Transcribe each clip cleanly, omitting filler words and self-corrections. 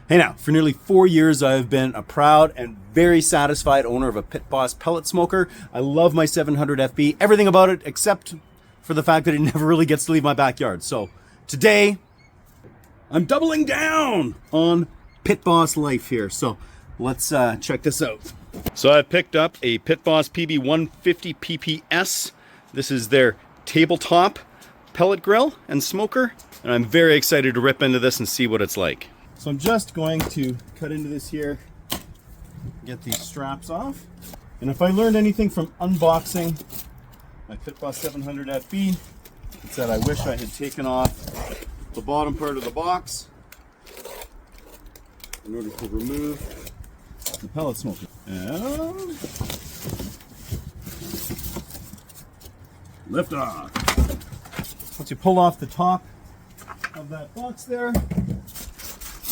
Hey now, for nearly 4 years I've been a proud and very satisfied owner of a Pit Boss pellet smoker. I love my 700 FB, everything about it except for the fact that it never really gets to leave my backyard. So today, I'm doubling down on Pit Boss life here. So let's check this out. So I picked up a Pit Boss PB 150 PPS. This is their tabletop pellet grill and smoker, and I'm very excited to rip into this and see what it's like. So I'm just going to cut into this here, get these straps off. And if I learned anything from unboxing my Pit Boss 700 FB, it's that I wish I had taken off the bottom part of the box in order to remove the pellet smoker. And lift off. Once you pull off the top of that box there,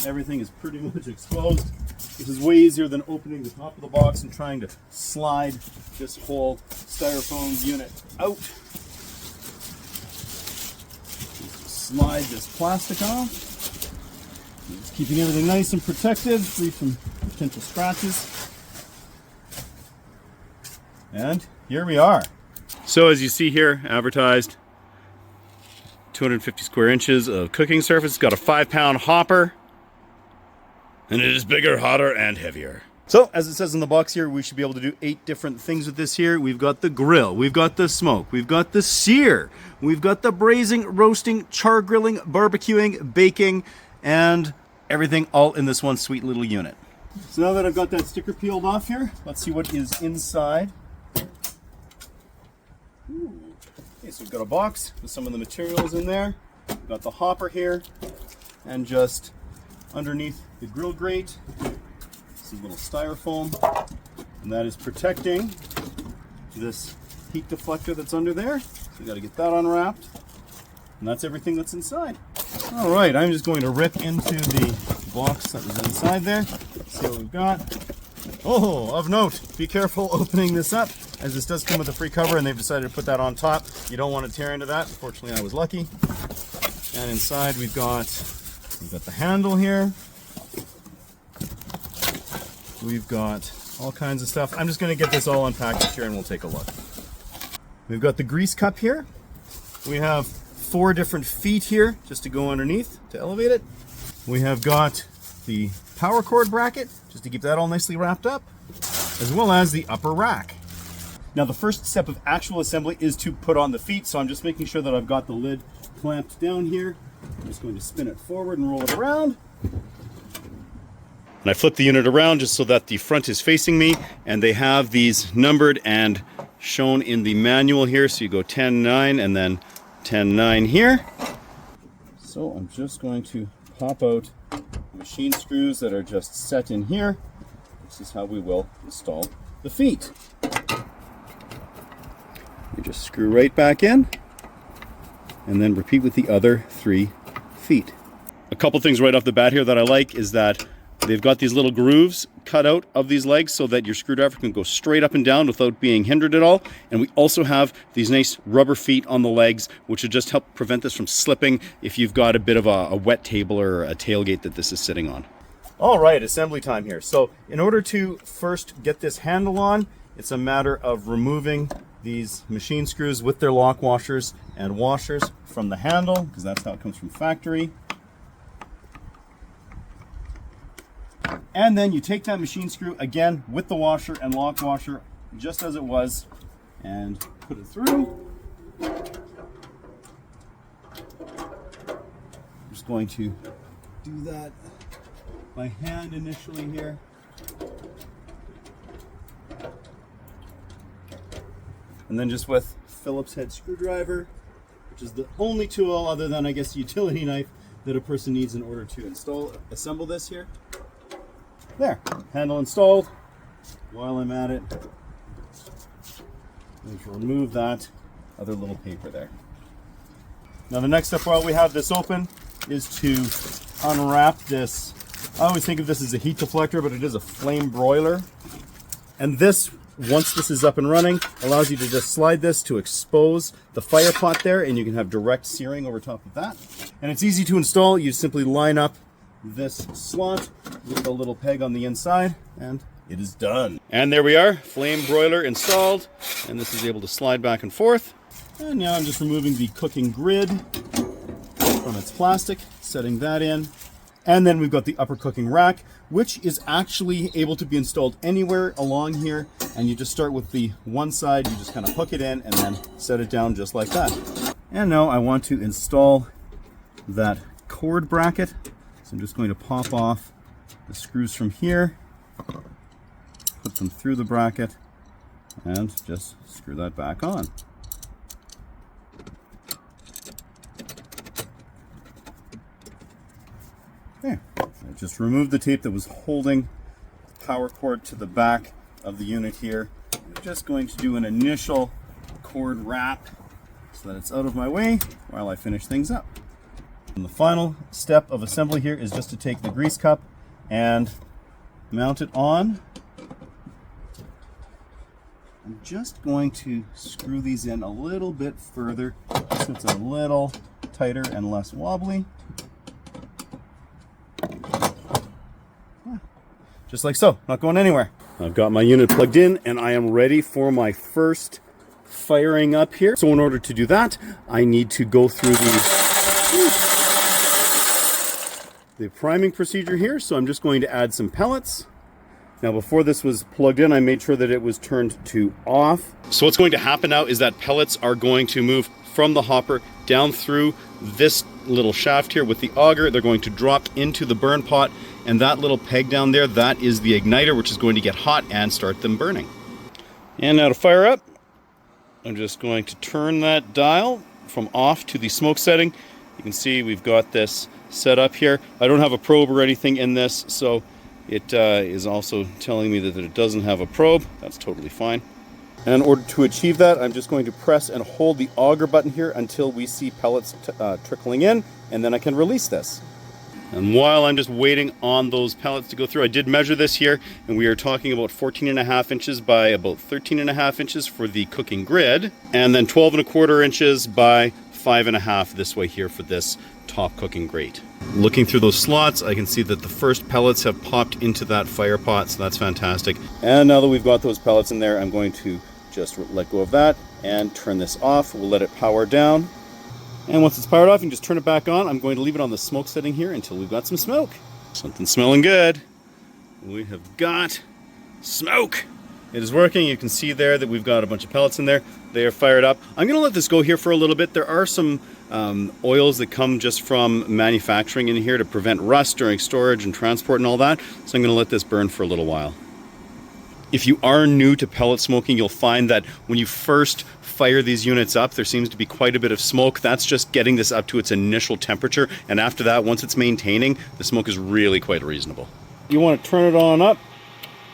everything is pretty much exposed. This is way easier than opening the top of the box and trying to slide this whole styrofoam unit out. Slide this plastic off. It's keeping everything nice and protected, free from potential scratches. And here we are. So as you see here, advertised 250 square inches of cooking surface. It's got a 5-pound hopper. And it is bigger, hotter, and heavier. So, as it says in the box here, we should be able to do 8 different things with this here. We've got the grill, we've got the smoke, we've got the sear, we've got the braising, roasting, char grilling, barbecuing, baking, and everything all in this one sweet little unit. So now that I've got that sticker peeled off here, let's see what is inside. Ooh. Okay, so we've got a box with some of the materials in there. We've got the hopper here, and just underneath the grill grate, this is a little styrofoam, and that is protecting this heat deflector that's under there. So we got to get that unwrapped, and that's everything that's inside. All right, I'm just going to rip into the box that was inside there. Let's see what we've got. Oh, of note, be careful opening this up, as this does come with a free cover, and they've decided to put that on top. You don't want to tear into that. Fortunately, I was lucky. And inside we've got the handle here. We've got all kinds of stuff. I'm just going to get this all unpacked here and we'll take a look. We've got the grease cup here. We have 4 different feet here just to go underneath to elevate it. We have got the power cord bracket just to keep that all nicely wrapped up, as well as the upper rack. Now the first step of actual assembly is to put on the feet, so I'm just making sure that I've got the lid clamped down here. I'm just going to spin it forward and roll it around. And I flip the unit around just so that the front is facing me, and they have these numbered and shown in the manual here. So you go 10-9 and then 10-9 here. So I'm just going to pop out machine screws that are just set in here. This is how we will install the feet. You just screw right back in, and then repeat with the other 3 feet. A couple things right off the bat here that I like is that they've got these little grooves cut out of these legs so that your screwdriver can go straight up and down without being hindered at all. And we also have these nice rubber feet on the legs, which will just help prevent this from slipping if you've got a bit of a wet table or a tailgate that this is sitting on. All right, assembly time here. So in order to first get this handle on, it's a matter of removing these machine screws with their lock washers and washers from the handle, because that's how it comes from factory. And then you take that machine screw again with the washer and lock washer just as it was and put it through. I'm just going to do that by hand initially here. And then just with Phillips head screwdriver, which is the only tool other than, I guess, a utility knife that a person needs in order to assemble this here. There, handle installed. While I'm at it, I'm going to remove that other little paper there. Now the next step while we have this open is to unwrap this. I always think of this as a heat deflector, but it is a flame broiler. And this, once this is up and running, allows you to just slide this to expose the fire pot there, and you can have direct searing over top of that. And it's easy to install. You simply line up this slot with the little peg on the inside, and it is done. And there we are, flame broiler installed, and this is able to slide back and forth. And now I'm just removing the cooking grid from its plastic, setting that in. And then we've got the upper cooking rack, which is actually able to be installed anywhere along here. And you just start with the one side, you just kind of hook it in and then set it down just like that. And now I want to install that cord bracket. So I'm just going to pop off the screws from here, put them through the bracket, and just screw that back on. Okay, I just removed the tape that was holding the power cord to the back of the unit here. I'm just going to do an initial cord wrap so that it's out of my way while I finish things up. And the final step of assembly here is just to take the grease cup and mount it on. I'm just going to screw these in a little bit further so it's a little tighter and less wobbly. Just like so, not going anywhere. I've got my unit plugged in and I am ready for my first firing up here. So in order to do that, I need to go through the priming procedure here. So I'm just going to add some pellets. Now before this was plugged in, I made sure that it was turned to off. So what's going to happen now is that pellets are going to move from the hopper down through this little shaft here with the auger. They're going to drop into the burn pot, and that little peg down there, that is the igniter, which is going to get hot and start them burning. And now to fire up, I'm just going to turn that dial from off to the smoke setting. You can see we've got this set up here. I don't have a probe or anything in this, so it is also telling me that it doesn't have a probe. That's totally fine. And in order to achieve that, I'm just going to press and hold the auger button here until we see pellets trickling in, and then I can release this. And while I'm just waiting on those pellets to go through, I did measure this here, and we are talking about 14.5 inches by about 13.5 inches for the cooking grid, and then 12.25 inches by 5.5 this way here for this top cooking grate. Looking through those slots, I can see that the first pellets have popped into that fire pot, so that's fantastic. And now that we've got those pellets in there, I'm going to just let go of that and turn this off. We'll let it power down. And once it's powered off, you can just turn it back on. I'm going to leave it on the smoke setting here until we've got some smoke. Something's smelling good. We have got smoke. It is working. You can see there that we've got a bunch of pellets in there. They are fired up. I'm going to let this go here for a little bit. There are some oils that come just from manufacturing in here to prevent rust during storage and transport and all that. So I'm going to let this burn for a little while. If you are new to pellet smoking, you'll find that when you first fire these units up, there seems to be quite a bit of smoke. That's just getting this up to its initial temperature. And after that, once it's maintaining, the smoke is really quite reasonable. You want to turn it on up.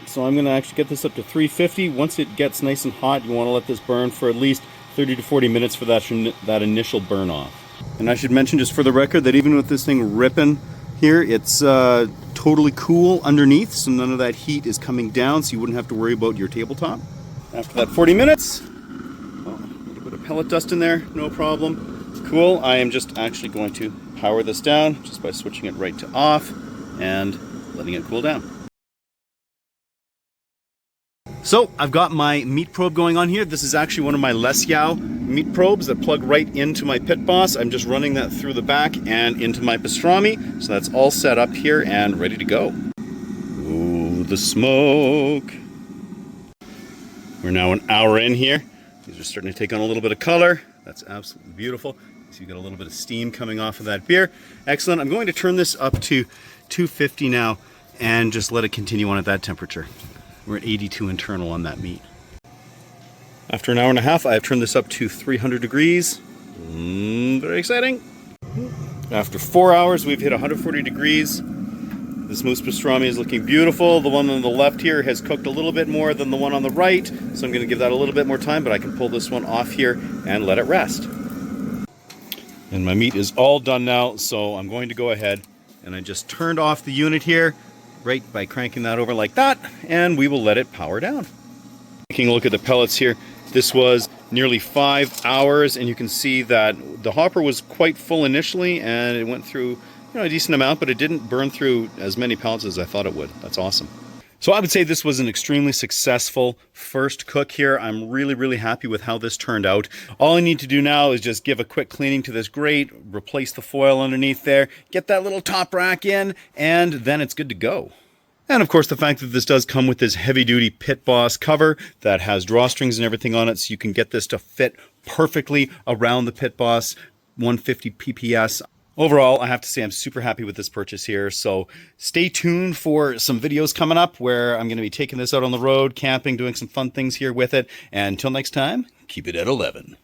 So I'm going to actually get this up to 350. Once it gets nice and hot, you want to let this burn for at least 30 to 40 minutes for that initial burn off. And I should mention just for the record that even with this thing ripping here, it's totally cool underneath, so none of that heat is coming down, so you wouldn't have to worry about your tabletop. After that 40 minutes, well, a little bit of pellet dust in there, no problem. Cool. I am just actually going to power this down just by switching it right to off and letting it cool down. So I've got my meat probe going on here. This is actually one of my Lesyao meat probes that plug right into my Pit Boss. I'm just running that through the back and into my pastrami. So that's all set up here and ready to go. Ooh, the smoke. We're now an hour in here. These are starting to take on a little bit of color. That's absolutely beautiful. So you got a little bit of steam coming off of that beer. Excellent. I'm going to turn this up to 250 now and just let it continue on at that temperature. We're at 82 internal on that meat. After an hour and a half, I have turned this up to 300 degrees. Very exciting. After 4 hours, we've hit 140 degrees. This moose pastrami is looking beautiful. The one on the left here has cooked a little bit more than the one on the right, so I'm going to give that a little bit more time, but I can pull this one off here and let it rest. And my meat is all done now, so I'm going to go ahead and I just turned off the unit here, right by cranking that over like that, and we will let it power down. Taking a look at the pellets here, this was nearly 5 hours, and you can see that the hopper was quite full initially, and it went through a decent amount, but it didn't burn through as many pellets as I thought it would. That's awesome. So I would say this was an extremely successful first cook here. I'm really, really happy with how this turned out. All I need to do now is just give a quick cleaning to this grate, replace the foil underneath there, get that little top rack in, and then it's good to go. And of course, the fact that this does come with this heavy-duty Pit Boss cover that has drawstrings and everything on it, so you can get this to fit perfectly around the Pit Boss 150 PPS. Overall, I have to say I'm super happy with this purchase here, so stay tuned for some videos coming up where I'm going to be taking this out on the road, camping, doing some fun things here with it, and until next time, keep it at 11.